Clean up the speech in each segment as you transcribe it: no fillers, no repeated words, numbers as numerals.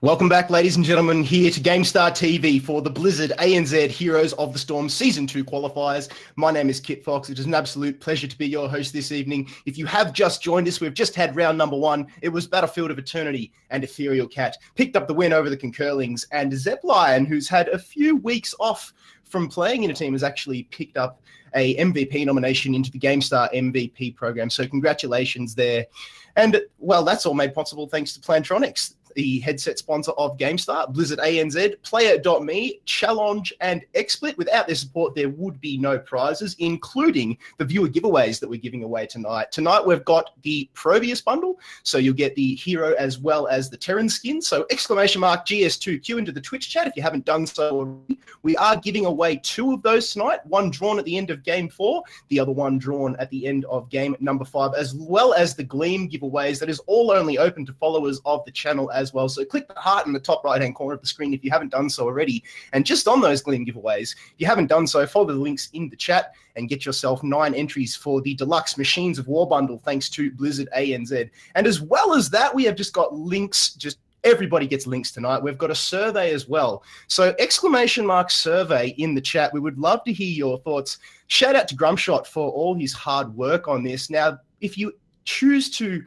Welcome back, ladies and gentlemen, here to GameStar TV for the Blizzard ANZ Heroes of the Storm Season 2 qualifiers. My name is Kit Fox. It is an absolute pleasure to be your host this evening. If you have just joined us, we've just had round number 1. It was Battlefield of Eternity, and Ethereal Cat picked up the win over the Concurlings, and Zeppelion, who's had a few weeks off from playing in a team, has actually picked up a MVP nomination into the GameStar MVP program. So congratulations there. And, well, that's all made possible thanks to Plantronics, the headset sponsor of GameStar, Blizzard ANZ, Player.me, Challenge, and XSplit. Without their support, there would be no prizes, including the viewer giveaways that we're giving away tonight. Tonight, we've got the Proteus bundle, so you'll get the hero as well as the Terran skin. So !Gs2Q into the Twitch chat if you haven't done so already. We are giving away 2 of those tonight, one drawn at the end of Game 4, the other one drawn at the end of Game number 5, as well as the Gleam giveaways. That is all only open to followers of the channel as well. So click the heart in the top right-hand corner of the screen if you haven't done so already. And just on those Gleam giveaways, if you haven't done so, follow the links in the chat and get yourself 9 entries for the Deluxe Machines of War bundle, thanks to Blizzard ANZ. And as well as that, we have just got links, everybody gets links tonight. We've got a survey as well. So !survey in the chat. We would love to hear your thoughts. Shout out to Grumshot for all his hard work on this. Now, if you choose to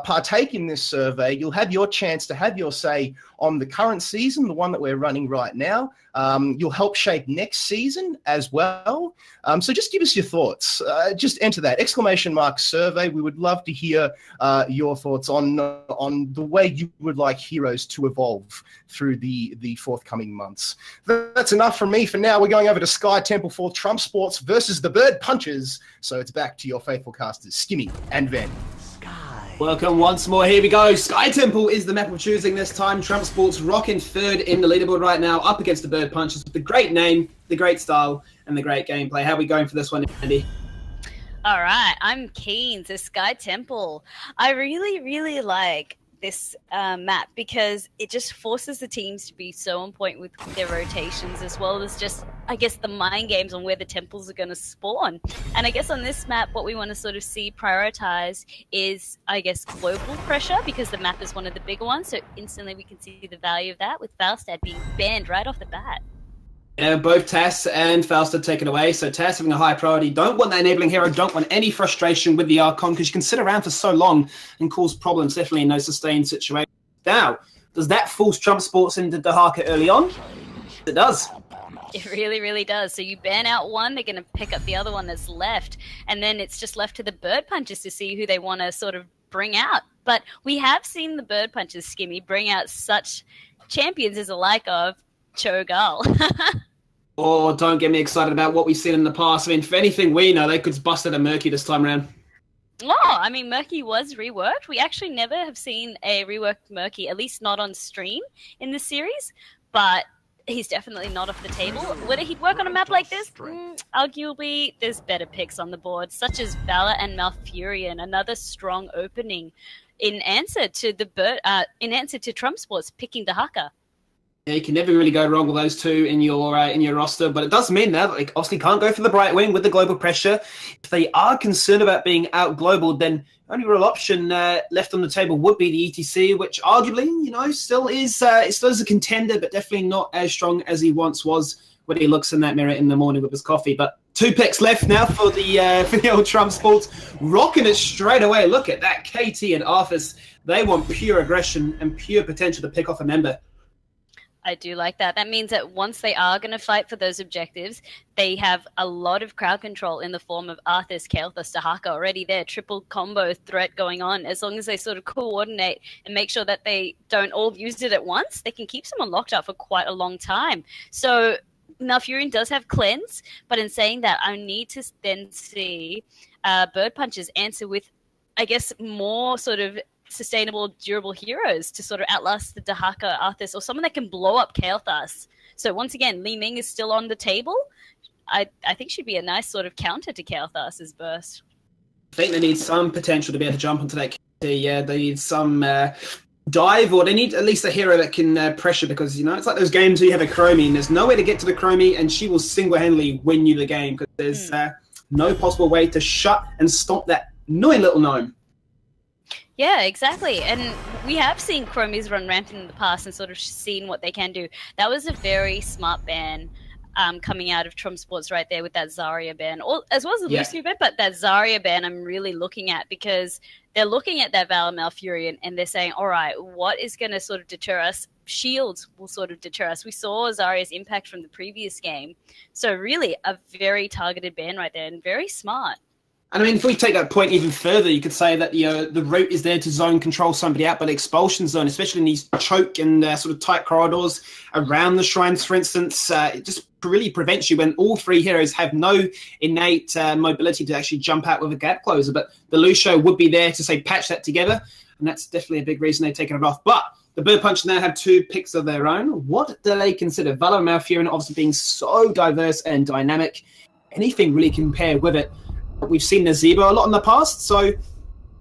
partake in this survey, you'll have your chance to have your say on the current season, the one that we're running right now. You'll help shape next season as well. So just give us your thoughts. Just enter that !survey. We would love to hear your thoughts on the way you would like Heroes to evolve through the forthcoming months. That's enough from me for now. We're going over to Sky Temple for TrumpSports versus the Bird Punchers. So it's back to your faithful casters, Skimmy and Van. Welcome once more. Here we go. Sky Temple is the map we're choosing this time. TrumpSports rocking 3rd in the leaderboard right now, up against the Bird Punchers with the great name, the great style, and the great gameplay. How are we going for this one, Andy? All right, I'm keen to Sky Temple. I really like this map because it just forces the teams to be so on point with their rotations, as well as just, I guess, the mind games on where the temples are going to spawn. And I guess on this map, what we want to sort of see prioritized is, I guess, global pressure, because the map is one of the bigger ones. So instantly we can see the value of that, with Falstad being banned right off the bat. Yeah, both Tass and Falstad taken away. So Tass having a high priority. Don't want that enabling hero. Don't want any frustration with the Archon, because you can sit around for so long and cause problems, definitely in no sustained situation. Now, does that force TrumpSports into Dahaka early on? It does. It really does. So you ban out one, they're going to pick up the other one that's left. And then it's just left to the Bird Punchers to see who they want to sort of bring out. But we have seen the Bird Punchers, Skimmy, bring out such champions as the like of Cho'Gall. Oh, don't get me excited about what we've seen in the past. I mean, for anything we know, they could bust out a Murky this time around. Oh, I mean, Murky was reworked. We actually never have seen a reworked Murky, at least not on stream in this series. But he's definitely not off the table. Whether he'd work on a map like this, arguably there's better picks on the board, such as Valor and Malfurion, another strong opening in answer to TrumpSports picking Dahaka. Yeah, you can never really go wrong with those two in your roster, but it does mean now that they obviously can't go for the Bright Wing with the global pressure. If they are concerned about being out global, then the only real option left on the table would be the ETC, which arguably, still is a contender, but definitely not as strong as he once was when he looks in that mirror in the morning with his coffee. But 2 picks left now for the old TrumpSports, rocking it straight away. Look at that, KT and Arthas. They want pure aggression and pure potential to pick off a member. I do like that. That means that once they are going to fight for those objectives, they have a lot of crowd control in the form of Arthas, Kael'thas, Dahaka already there. Triple combo threat going on. As long as they sort of coordinate and make sure that they don't all use it at once, they can keep someone locked up for quite a long time. So Malfurion does have cleanse, but in saying that, I need to then see Bird Punchers answer with, I guess, more sort of sustainable, durable heroes to sort of outlast the Dahaka, Arthas, or someone that can blow up Kael'thas. So once again, Li Ming is still on the table. I think she'd be a nice sort of counter to Kael'thas's burst. I think they need some potential to be able to jump onto that. Yeah, they need some dive, or they need at least a hero that can pressure, because it's like those games where you have a Chromie and there's no way to get to the Chromie and she will single-handedly win you the game, because there's no possible way to shut and stop that annoying little gnome. Yeah, exactly. And we have seen Chromies run rampant in the past and sort of seen what they can do. That was a very smart ban coming out of TrumpSports right there with that Zarya ban, as well as the Lucio ban, but that Zarya ban I'm really looking at because they're looking at that Valor Malfurion and they're saying, all right, what is going to sort of deter us? Shields will sort of deter us. We saw Zarya's impact from the previous game. So really a very targeted ban right there and very smart. And I mean, if we take that point even further, you could say that the route is there to zone control somebody out, but expulsion zone, especially in these choke and sort of tight corridors around the shrines, for instance, it just really prevents you when all three heroes have no innate mobility to actually jump out with a gap closer. But the Lucio would be there to say patch that together, and that's definitely a big reason they've taken it off. But the Bird Punch now have 2 picks of their own. What do they consider? Valor Malfurion obviously being so diverse and dynamic. Anything really compare with it? We've seen Nazebo a lot in the past, so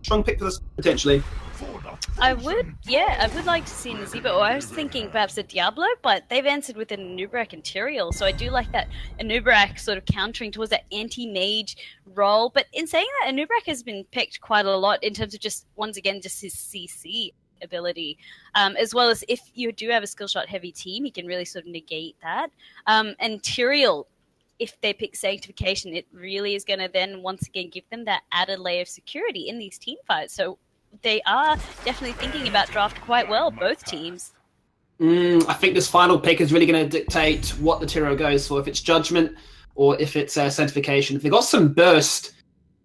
strong pick for this potentially. I would like to see Nazebo. I was thinking perhaps a Diablo, but they've answered with an Anubrak and Tyrael, so I do like that Anubrak sort of countering towards that anti-mage role. But in saying that, Anubrak has been picked quite a lot in terms of just, once again, just his CC ability, as well as if you do have a skill shot heavy team, he can really sort of negate that. And Tyrael, if they pick Sanctification, it really is going to then once again give them that added layer of security in these team fights. So they are definitely thinking about draft quite well, both teams. I think this final pick is really going to dictate what the Tyrael goes for, if it's Judgment or if it's Sanctification. If they've got some burst,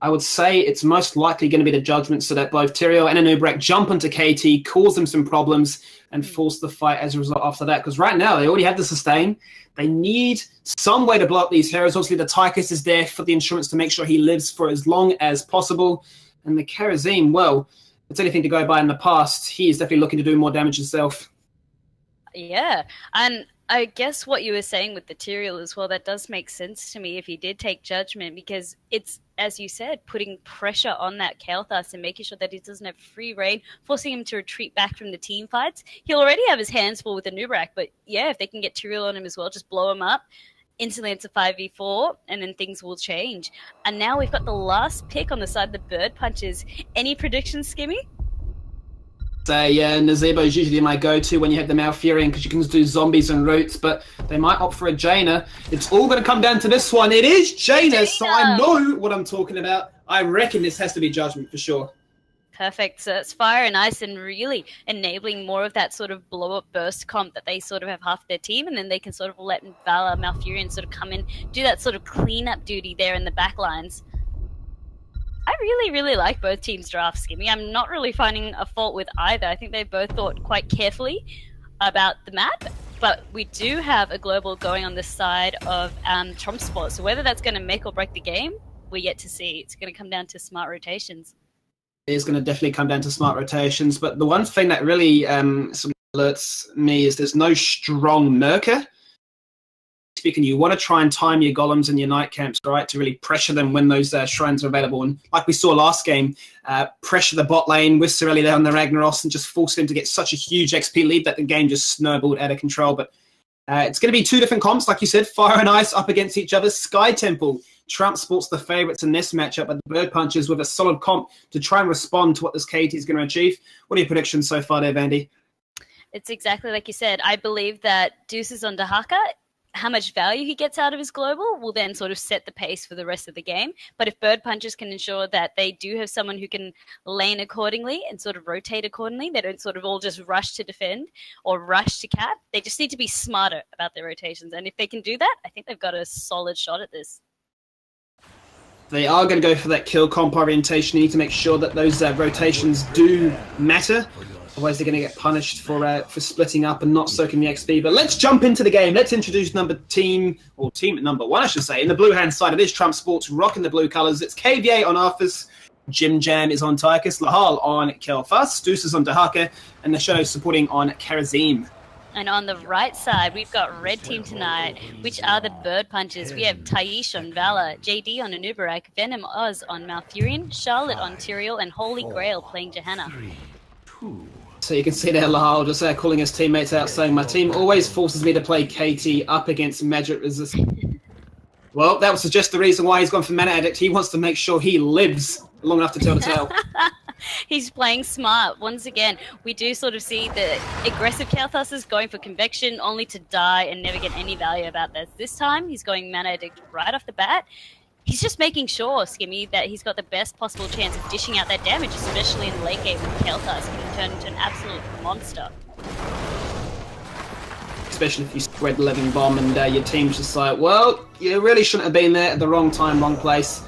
I would say it's most likely going to be the Judgment, so that both Tyrael and Anubrak jump onto KT, cause them some problems, and force the fight as a result after that. Because right now, they already have the sustain. They need some way to blow up these heroes. Obviously, the Tychus is there for the insurance to make sure he lives for as long as possible. And the Kharazim, well, if it's anything to go by in the past, he is definitely looking to do more damage himself. Yeah, and I guess what you were saying with the Tyrael as well, that does make sense to me if he did take Judgment, because it's, as you said, putting pressure on that Kael'thas and making sure that he doesn't have free reign, forcing him to retreat back from the team fights. He'll already have his hands full with Anubrak, but yeah, if they can get Tyrael on him as well, just blow him up, instantly it's a 5v4, and then things will change. And now we've got the last pick on the side of the Bird Punches. Any predictions, Skimmy? Yeah, Nazebo is usually my go-to when you have the Malfurion, because you can just do zombies and roots, but they might opt for a Jaina. It's all going to come down to this one. It is Jaina, so I know what I'm talking about. I reckon this has to be Judgment for sure. Perfect. So it's Fire and Ice and really enabling more of that sort of blow-up burst comp that they sort of have half their team, and then they can sort of let Valor Malfurion sort of come in, do that sort of clean-up duty there in the back lines. I really, really like both teams' drafts, Skimmy. I'm not really finding a fault with either. I think they both thought quite carefully about the map, but we do have a global going on this side of TrumpSports. So whether that's going to make or break the game, we're yet to see. It's going to come down to smart rotations. It is going to definitely come down to smart rotations, but the one thing that really sort of alerts me is there's no strong Merker. Speaking, you want to try and time your golems and your night camps, right, to really pressure them when those shrines are available. And like we saw last game, pressure the bot lane with Sorelli there on the Ragnaros and just force him to get such a huge XP lead that the game just snowballed out of control. But it's going to be 2 different comps, like you said, Fire and Ice up against each other. Sky Temple, TrumpSports the favourites in this matchup, but the Bird Punchers with a solid comp to try and respond to what this KT is going to achieve. What are your predictions so far there, Vandy? It's exactly like you said. I believe that Deuces on Dahaka, how much value he gets out of his global will then sort of set the pace for the rest of the game. But if Bird Punchers can ensure that they do have someone who can lane accordingly and sort of rotate accordingly, they don't sort of all just rush to defend or rush to cap. They just need to be smarter about their rotations. And if they can do that, I think they've got a solid shot at this. They are going to go for that kill comp orientation. You need to make sure that those rotations do matter. Otherwise, they're going to get punished for splitting up and not soaking the XP. But let's jump into the game. Let's introduce team number 1, I should say. In the blue-hand side, it is TrumpSports rocking the blue colours. It's KVA on Arthas, Jim Jam is on Tychus, Lahal on Kael'thas, Deuces on Dahaka, and the Shadow supporting on Kharazim. And on the right side, we've got red team tonight, which are the Bird Punchers. We have Taish on Valor, JD on Anubrak, Venom Oz on Malfurion, Charlotte on Tyrael, and Holy Grail playing Johanna. So you can see there Lahal just calling his teammates out, saying, my team always forces me to play KT up against Magic Resistance. Well, that was just the reason why he's gone for Mana Addict. He wants to make sure he lives long enough to tell the tale. He's playing smart. Once again, we do sort of see the aggressive Kalthus's going for convection only to die and never get any value about this. This time, he's going Mana Addict right off the bat. He's just making sure, Skimmy, that he's got the best possible chance of dishing out that damage, especially in the late game when Kalthus can turn into an absolute monster. Especially if you spread the living bomb and your team's just like, well, you really shouldn't have been there at the wrong time, wrong place.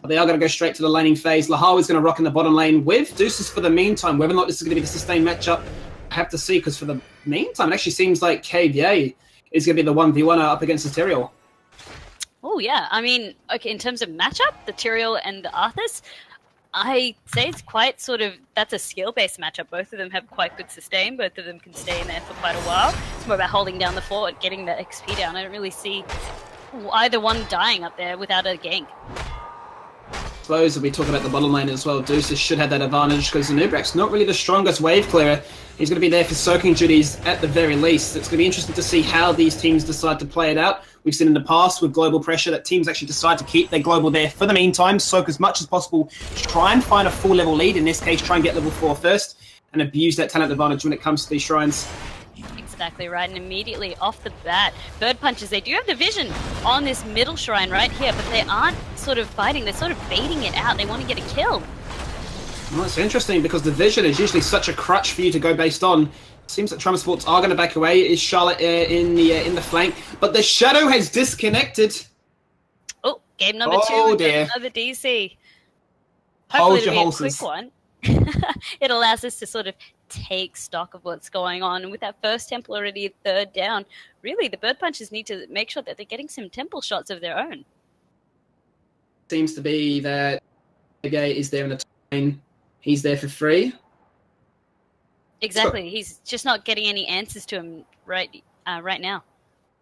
They are going to go straight to the laning phase. Lahal is going to rock in the bottom lane with Deuces for the meantime. Whether or not this is going to be the sustained matchup, I have to see, because for the meantime, it actually seems like KVA is going to be the 1v1 up against the Tyrael. Oh, yeah. I mean, okay, in terms of matchup, the Tyrael and the Arthas, I say it's quite sort of, that's a skill-based matchup. Both of them have quite good sustain. Both of them can stay in there for quite a while. It's more about holding down the fort, getting that XP down. I don't really see either one dying up there without a gank. Suppose if we talk about the bottom lane as well, Deuces should have that advantage because Nubrak's not really the strongest wave clearer. He's going to be there for soaking duties at the very least. It's going to be interesting to see how these teams decide to play it out. We've seen in the past with global pressure that teams actually decide to keep their global there for the meantime, soak as much as possible, try and find a full level lead, in this case try and get level 4 first, and abuse that talent advantage when it comes to these shrines. Exactly right, and immediately off the bat, Bird Punchers, they do have the vision on this middle shrine right here, but they aren't sort of fighting, they're sort of baiting it out. They want to get a kill. Well, it's interesting because the vision is usually such a crutch for you to go based on. It seems that TrumpSports are going to back away. Is Charlotte in the flank, but the Shadow has disconnected. Oh, game number 2, dear. Another DC. Hold Hopefully your it'll be horses. a quick one. It allows us to sort of take stock of what's going on. And with that first temple already third down, really the Bird Punchers need to make sure that they're getting some temple shots of their own. Seems to be that Gay is there in the top lane. He's there for free. Exactly. He's just not getting any answers to him right now.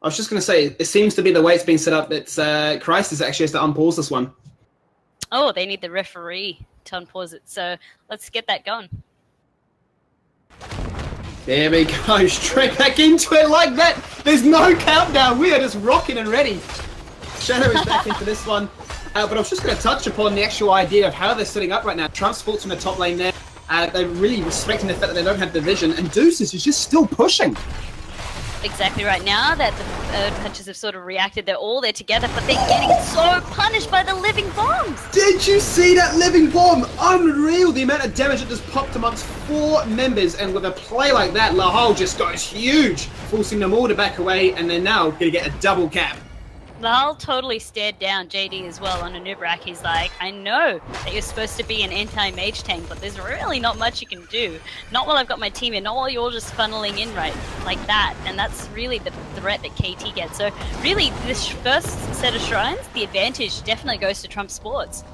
I was just going to say, it seems to be the way it's been set up that Crisis actually has to unpause this one. Oh, they need the referee to unpause it. So let's get that going. There we go, straight back into it like that. There's no countdown. We are just rocking and ready. Shadow is back into this one. But I was just going to touch upon the actual idea of how they're setting up right now. TrumpSports in the top lane there. They're really respecting the fact that they don't have the vision. And Deuces is just still pushing. Exactly right. Now that the Bird Punchers have sort of reacted, they're all there together, but they're getting so punished by the living bombs. Did you see that living bomb? Unreal, the amount of damage it just popped amongst 4 members, and with a play like that, Lahal just goes huge, forcing them all to back away, and they're now going to get a double cap. Lahal totally stared down JD as well on a Nubrak. He's like, I know that you're supposed to be an anti-mage tank, but there's really not much you can do. Not while I've got my team in, not while you're just funneling in right like that. And that's really the threat that KT gets. So really, this first set of shrines, the advantage definitely goes to TrumpSports.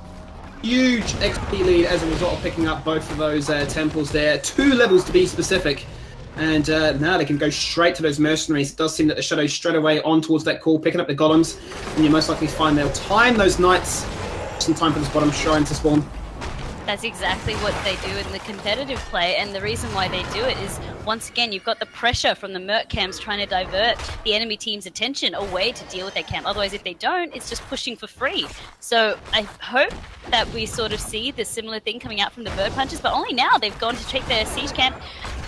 Huge XP lead as a result of picking up both of those temples there. 2 levels to be specific. And now they can go straight to those mercenaries. It does seem that the Shadow's straight away on towards that call, picking up the golems. And you most likely find they'll time those knights. Some time for this bottom shrine to spawn. That's exactly what they do in the competitive play, and the reason why they do it is, once again, you've got the pressure from the Merc camps trying to divert the enemy team's attention away to deal with their camp. Otherwise, if they don't, it's just pushing for free. So I hope that we sort of see the similar thing coming out from the Bird Punchers, but only now they've gone to take their siege camp,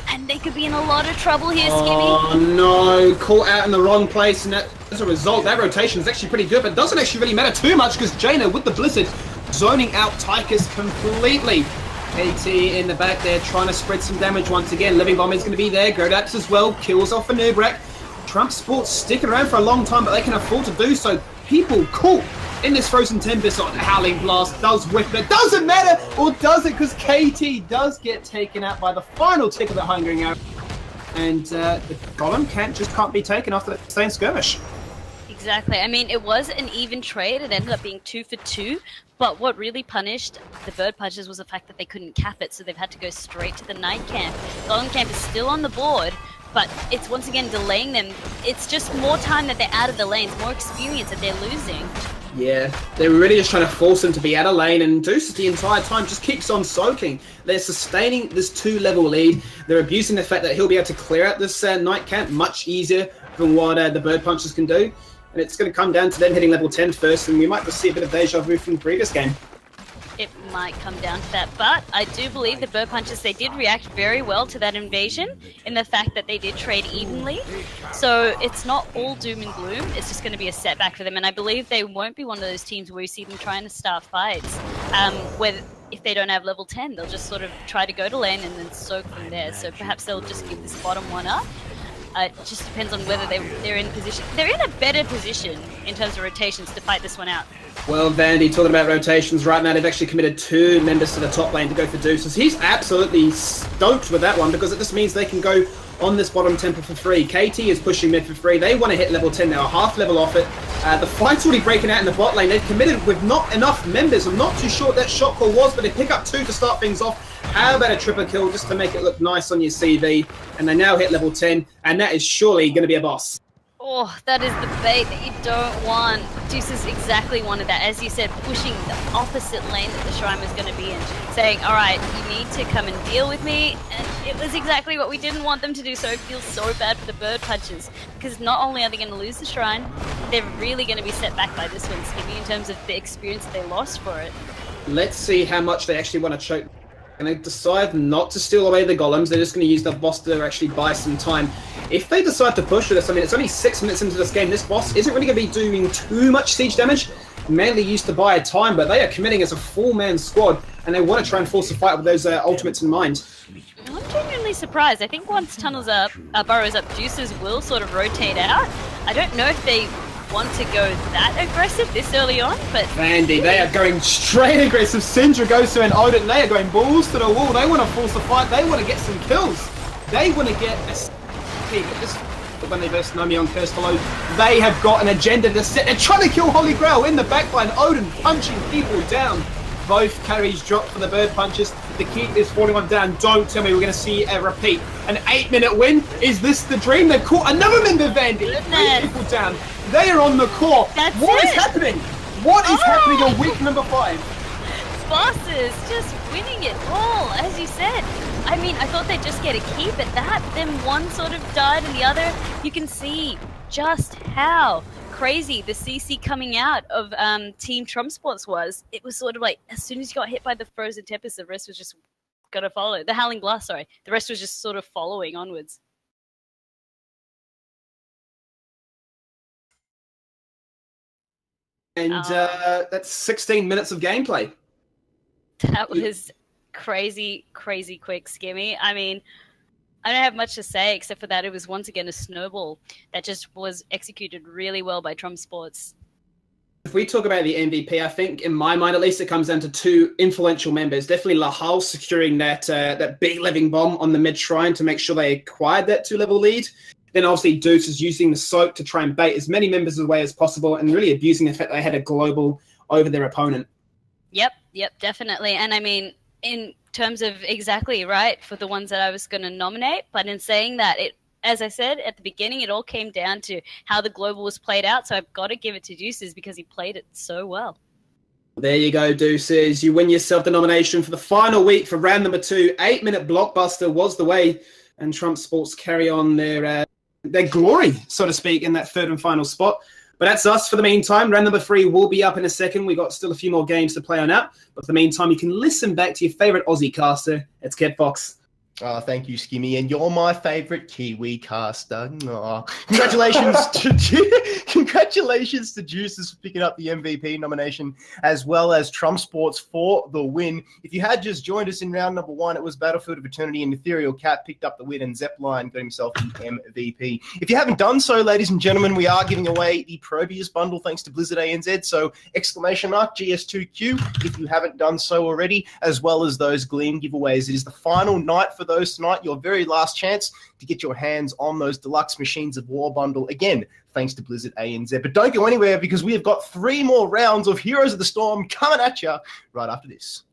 and they could be in a lot of trouble here, Skimmy. Oh no, caught out in the wrong place, and as a result, that rotation is actually pretty good, but it doesn't actually really matter too much because Jaina with the Blizzard zoning out Tychus completely. KT in the back there trying to spread some damage once again. Living Bomb is going to be there. Godax as well. Kills off a Nubrak. TrumpSports sticking around for a long time, but they can afford to do so. People caught in this Frozen Tempest on Howling Blast does whiff it. Doesn't matter, or does it? Because KT does get taken out by the final tick of the Hungering Arrow. And the Golem can't be taken after that sustained skirmish. Exactly. I mean, it was an even trade. It ended up being 2 for 2. But what really punished the Bird Punchers was the fact that they couldn't cap it, so they've had to go straight to the night camp. Golem camp is still on the board, but it's once again delaying them. It's just more time that they're out of the lanes, more experience that they're losing. Yeah, they're really just trying to force them to be out of lane, and Deuces the entire time just keeps on soaking. They're sustaining this 2-level lead. They're abusing the fact that he'll be able to clear out this night camp much easier than what the Bird Punchers can do. And it's going to come down to them hitting level 10 first, and we might just see a bit of deja vu from the previous game. it might come down to that. But I do believe the Bird Punchers, they did react very well to that invasion in the fact that they did trade evenly. So it's not all doom and gloom. It's just going to be a setback for them. And I believe they won't be one of those teams where you see them trying to start fights. Where if they don't have level 10, they'll just sort of try to go to lane and then soak from there. So perhaps they'll just give this bottom one up. It just depends on whether they're in position. They're in a better position in terms of rotations to fight this one out. Well, Vandy, talking about rotations right now, they've actually committed 2 members to the top lane to go for Deuces. He's absolutely stoked with that one because it just means they can go on this bottom temple for free. KT is pushing mid for free. They want to hit level 10 now, half level off it. The fight's already breaking out in the bot lane. They've committed with not enough members. I'm not too sure what that shot call was, but they pick up 2 to start things off. How about a triple kill just to make it look nice on your CV? And they now hit level 10, and that is surely going to be a boss. Oh, that is the bait that you don't want. Deuces exactly wanted that. As you said, pushing the opposite lane that the Shrine was going to be in. Saying, all right, you need to come and deal with me. And it was exactly what we didn't want them to do, so it feels so bad for the Bird Punchers. Because not only are they going to lose the Shrine, they're really going to be set back by this one, Skimmy, in terms of the experience they lost for it. Let's see how much they actually want to choke. And they decide not to steal away the golems. They're just going to use the boss to actually buy some time. If they decide to push with this, I mean, it's only 6 minutes into this game. This boss isn't really going to be doing too much siege damage. Mainly used to buy time, but they are committing as a 4-man squad, and they want to try and force a fight with those ultimates in mind. I'm genuinely surprised. I think once Tunnel's up, Burrow's up, Deuces will sort of rotate out. I don't know if they want to go that aggressive this early on, but Vandy, they are going straight aggressive. Syndra goes to an Odin. They are going balls to the wall. They want to force the fight. They want to get some kills. They want to get a peak. When they verse Nomi on Curse Below, they have got an agenda to set. They're trying to kill Holy Grail in the backline. Odin punching people down. Both carries dropped for the Bird Punchers. The keep is 41 down. Don't tell me we're going to see a repeat. An 8-minute win. Is this the dream? They've caught another member, Vandy. 3 people down. They are on the core. What is happening? What is happening on week number 5? Bosses just winning it all, as you said. I mean, I thought they'd just get a keep at that. Then one sort of died and the other. You can see just how crazy the CC coming out of Team TrumpSports was. It was sort of like, as soon as you got hit by the Frozen Tempest, the rest was just going to follow. The Howling Blast, sorry. The rest was just sort of following onwards. And that's 16 minutes of gameplay. That was crazy, crazy quick, Skimmy. I mean, I don't have much to say except for that it was once again a snowball that just was executed really well by TrumpSports. If we talk about the MVP, I think in my mind at least it comes down to 2 influential members. Definitely Lahal securing that big living bomb on the mid shrine to make sure they acquired that 2-level lead. Then obviously Deuce is using the soak to try and bait as many members away as possible and really abusing the fact they had a global over their opponent. Yep, definitely. And I mean, in terms of exactly right for the ones that I was going to nominate, but in saying that, it, as I said at the beginning, it all came down to how the global was played out. So I've got to give it to Deuces because he played it so well. There you go, Deuces. You win yourself the nomination for the final week for round number 2. 8-minute blockbuster was the way, and TrumpSports carry on their glory, so to speak, in that 3rd and final spot. But that's us for the meantime. Round number 3 will be up in a second. We've got still a few more games to play on that. But for the meantime, you can listen back to your favourite Aussie caster. It's Kev Fox. Oh, thank you, Skimmy, and you're my favourite Kiwi caster. Oh. Congratulations to Juices for picking up the MVP nomination, as well as TrumpSports for the win. If you had just joined us in round number 1, it was Battlefield of Eternity, and Ethereal Cat picked up the win, and Zepline got himself the MVP. If you haven't done so, ladies and gentlemen, we are giving away the Proteus bundle thanks to Blizzard ANZ, so ! Gs2Q if you haven't done so already, as well as those Gleam giveaways. It is the final night for those tonight, your very last chance to get your hands on those deluxe Machines of War bundle, again thanks to Blizzard ANZ. But don't go anywhere because we have got 3 more rounds of Heroes of the Storm coming at you right after this.